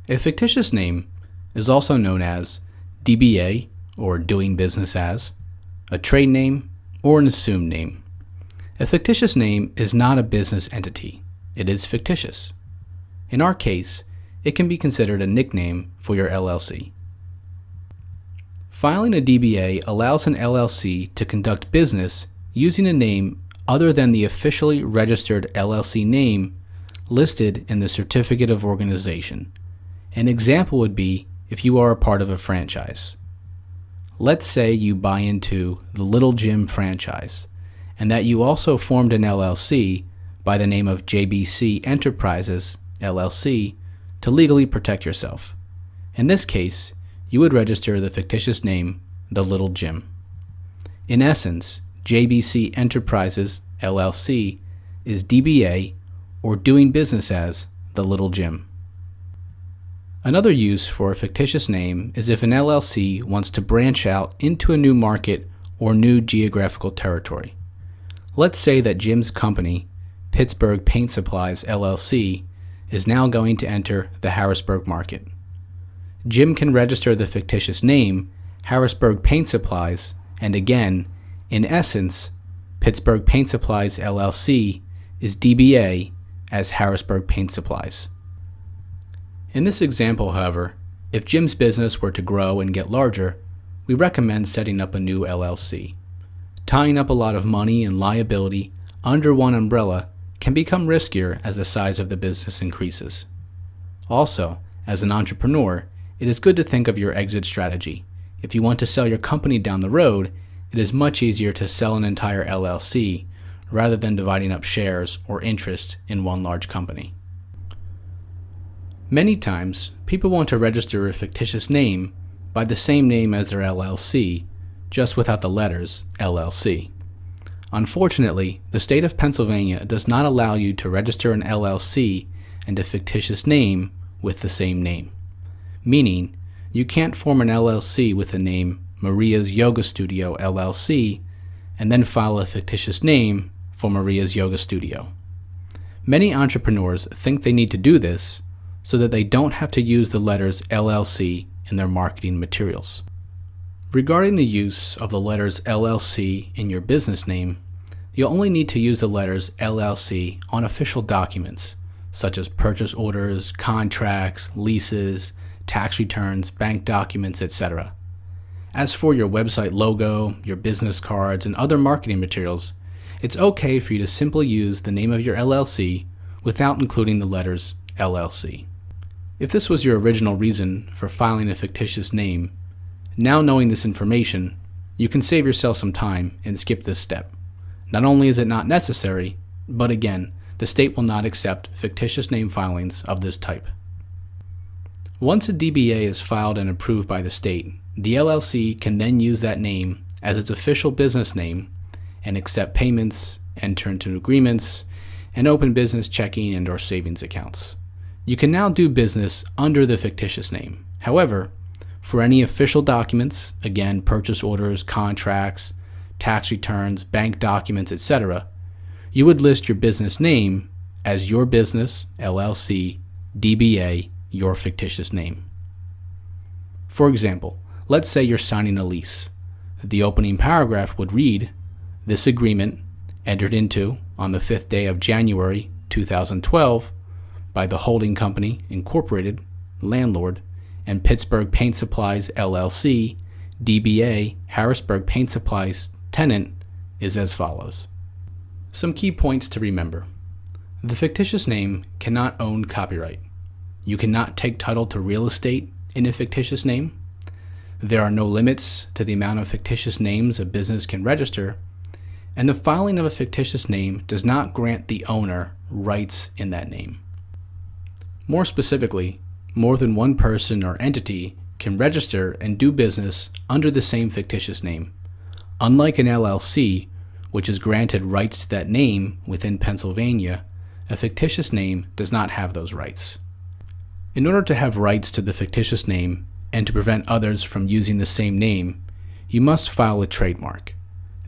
A fictitious name is also known as DBA, or doing business as, a trade name, or an assumed name. A fictitious name is not a business entity. It is fictitious. In our case, it can be considered a nickname for your LLC. Filing a DBA allows an LLC to conduct business using a name other than the officially registered LLC name listed in the Certificate of Organization. An example would be if you are a part of a franchise. Let's say you buy into the Little Jim franchise, and that you also formed an LLC by the name of JBC Enterprises, LLC, to legally protect yourself. In this case, you would register the fictitious name, The Little Jim. In essence, JBC Enterprises, LLC, is DBA, or doing business as, The Little Jim. Another use for a fictitious name is if an LLC wants to branch out into a new market or new geographical territory. Let's say that Jim's company, Pittsburgh Paint Supplies, LLC, is now going to enter the Harrisburg market. Jim can register the fictitious name, Harrisburg Paint Supplies, and again, in essence, Pittsburgh Paint Supplies, LLC, is DBA as Harrisburg Paint Supplies. In this example, however, if Jim's business were to grow and get larger, we recommend setting up a new LLC. Tying up a lot of money and liability under one umbrella can become riskier as the size of the business increases. Also, as an entrepreneur, it is good to think of your exit strategy. If you want to sell your company down the road, it is much easier to sell an entire LLC rather than dividing up shares or interest in one large company. Many times, people want to register a fictitious name by the same name as their LLC, just without the letters LLC. Unfortunately, the state of Pennsylvania does not allow you to register an LLC and a fictitious name with the same name. Meaning, you can't form an LLC with the name Maria's Yoga Studio LLC and then file a fictitious name for Maria's Yoga Studio. Many entrepreneurs think they need to do this so that they don't have to use the letters LLC in their marketing materials. Regarding the use of the letters LLC in your business name, you'll only need to use the letters LLC on official documents, such as purchase orders, contracts, leases, tax returns, bank documents, etc. As for your website logo, your business cards, and other marketing materials, it's okay for you to simply use the name of your LLC without including the letters LLC. If this was your original reason for filing a fictitious name, now knowing this information, you can save yourself some time and skip this step. Not only is it not necessary, but again, the state will not accept fictitious name filings of this type. Once a DBA is filed and approved by the state, the LLC can then use that name as its official business name and accept payments, enter into agreements, and open business checking and/or savings accounts. You can now do business under the fictitious name. However, for any official documents, again, purchase orders, contracts, tax returns, bank documents, etc., you would list your business name as your business, LLC, DBA, your fictitious name. For example, let's say you're signing a lease. The opening paragraph would read, "This agreement, entered into on the 5th day of January 2012 by the holding company, incorporated, landlord, and Pittsburgh Paint Supplies, LLC, DBA, Harrisburg Paint Supplies, tenant, is as follows." Some key points to remember. The fictitious name cannot own copyright. You cannot take title to real estate in a fictitious name. There are no limits to the amount of fictitious names a business can register, and the filing of a fictitious name does not grant the owner rights in that name. More specifically, more than one person or entity can register and do business under the same fictitious name. Unlike an LLC, which is granted rights to that name within Pennsylvania, a fictitious name does not have those rights. In order to have rights to the fictitious name and to prevent others from using the same name, you must file a trademark.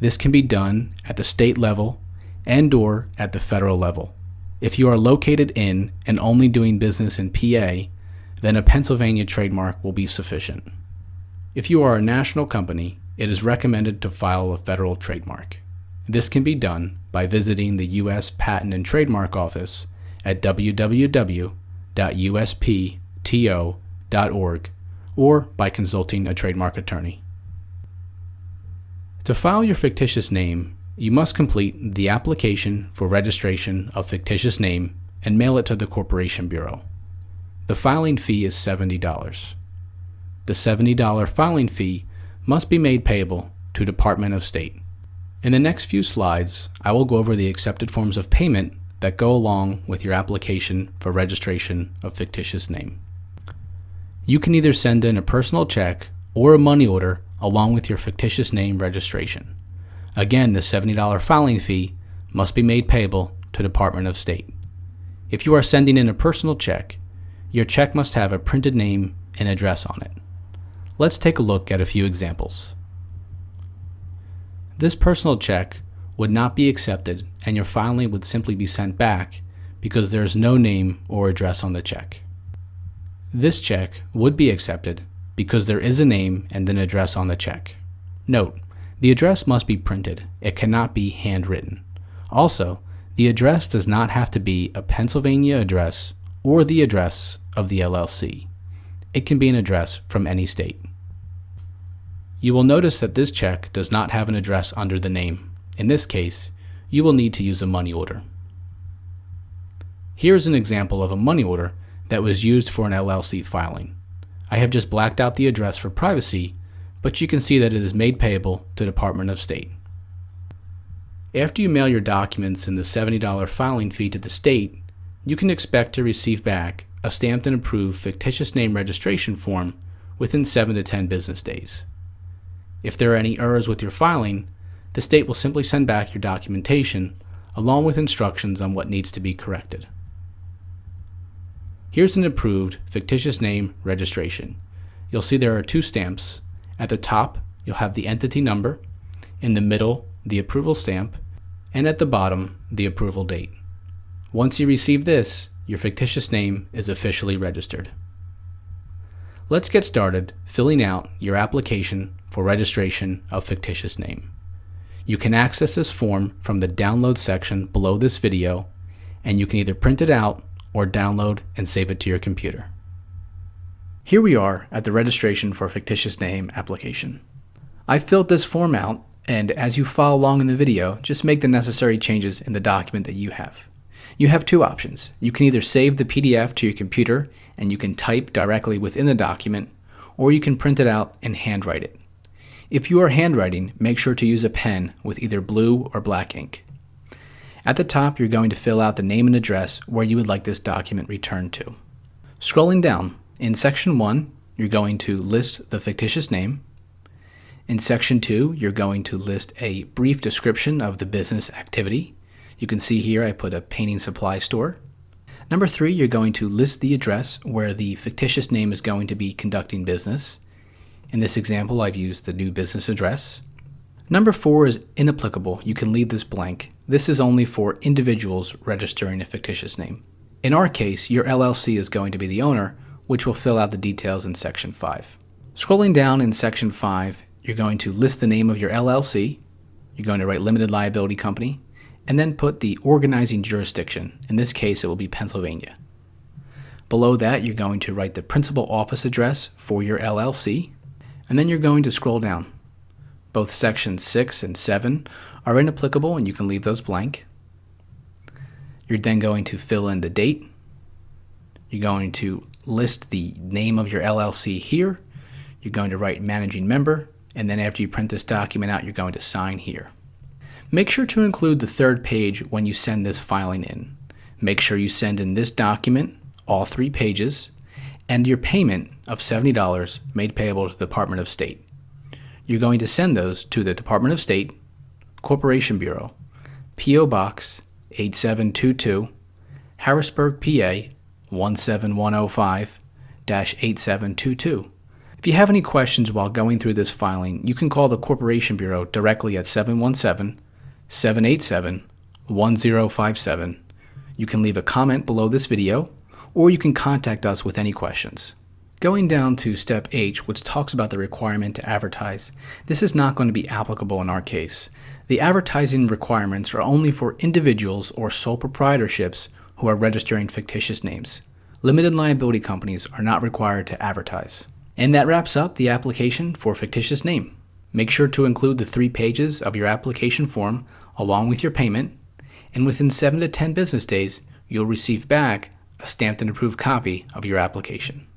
This can be done at the state level and/or at the federal level. If you are located in and only doing business in PA, then a Pennsylvania trademark will be sufficient. If you are a national company, it is recommended to file a federal trademark. This can be done by visiting the U.S. Patent and Trademark Office at www.uspto.org or by consulting a trademark attorney. To file your fictitious name, you must complete the application for registration of fictitious name and mail it to the Corporation Bureau. The filing fee is $70. The $70 filing fee must be made payable to Department of State. In the next few slides, I will go over the accepted forms of payment that go along with your application for registration of fictitious name. You can either send in a personal check or a money order along with your fictitious name registration. Again, the $70 filing fee must be made payable to Department of State. If you are sending in a personal check, your check must have a printed name and address on it. Let's take a look at a few examples. This personal check would not be accepted and your filing would simply be sent back because there is no name or address on the check. This check would be accepted because there is a name and an address on the check. Note, the address must be printed. It cannot be handwritten. Also, the address does not have to be a Pennsylvania address or the address of the LLC. It can be an address from any state. You will notice that this check does not have an address under the name. In this case, you will need to use a money order. Here is an example of a money order that was used for an LLC filing. I have just blacked out the address for privacy, but you can see that it is made payable to Department of State. After you mail your documents and the $70 filing fee to the state, you can expect to receive back a stamped and approved fictitious name registration form within 7 to 10 business days. If there are any errors with your filing, the state will simply send back your documentation along with instructions on what needs to be corrected. Here's an approved fictitious name registration. You'll see there are two stamps. At the top, you'll have the entity number, in the middle, the approval stamp, and at the bottom, the approval date. Once you receive this, your fictitious name is officially registered. Let's get started filling out your application for registration of fictitious name. You can access this form from the download section below this video, and you can either print it out or download and save it to your computer. Here we are at the registration for fictitious name application. I filled this form out, and as you follow along in the video, just make the necessary changes in the document that you have. You have two options. You can either save the PDF to your computer and you can type directly within the document, or you can print it out and handwrite it. If you are handwriting, make sure to use a pen with either blue or black ink. At the top, you're going to fill out the name and address where you would like this document returned to. Scrolling down, in Section 1, you're going to list the fictitious name. In Section 2, you're going to list a brief description of the business activity. You can see here I put a painting supply store. Number 3, you're going to list the address where the fictitious name is going to be conducting business. In this example, I've used the new business address. Number 4 is inapplicable. You can leave this blank. This is only for individuals registering a fictitious name. In our case, your LLC is going to be the owner, which will fill out the details in Section 5. Scrolling down in Section 5, you're going to list the name of your LLC. You're going to write limited liability company, and then put the organizing jurisdiction. In this case, it will be Pennsylvania. Below that, you're going to write the principal office address for your LLC, and then you're going to scroll down. Both Sections 6 and 7 are inapplicable, and you can leave those blank. You're then going to fill in the date. You're going to list the name of your LLC here. You're going to write managing member, and then after you print this document out, you're going to sign here. Make sure to include the third page when you send this filing in. Make sure you send in this document, all 3 pages, and your payment of $70 made payable to the Department of State. You're going to send those to the Department of State, Corporation Bureau, P.O. Box 8722, Harrisburg, PA 17105-8722. If you have any questions while going through this filing, you can call the Corporation Bureau directly at 717-787-1057. You can leave a comment below this video, or you can contact us with any questions. Going down to step H, which talks about the requirement to advertise, this is not going to be applicable in our case. The advertising requirements are only for individuals or sole proprietorships who are registering fictitious names. Limited liability companies are not required to advertise. And that wraps up the application for fictitious name. Make sure to include the 3 pages of your application form along with your payment, and within 7 to 10 business days, you'll receive back a stamped and approved copy of your application.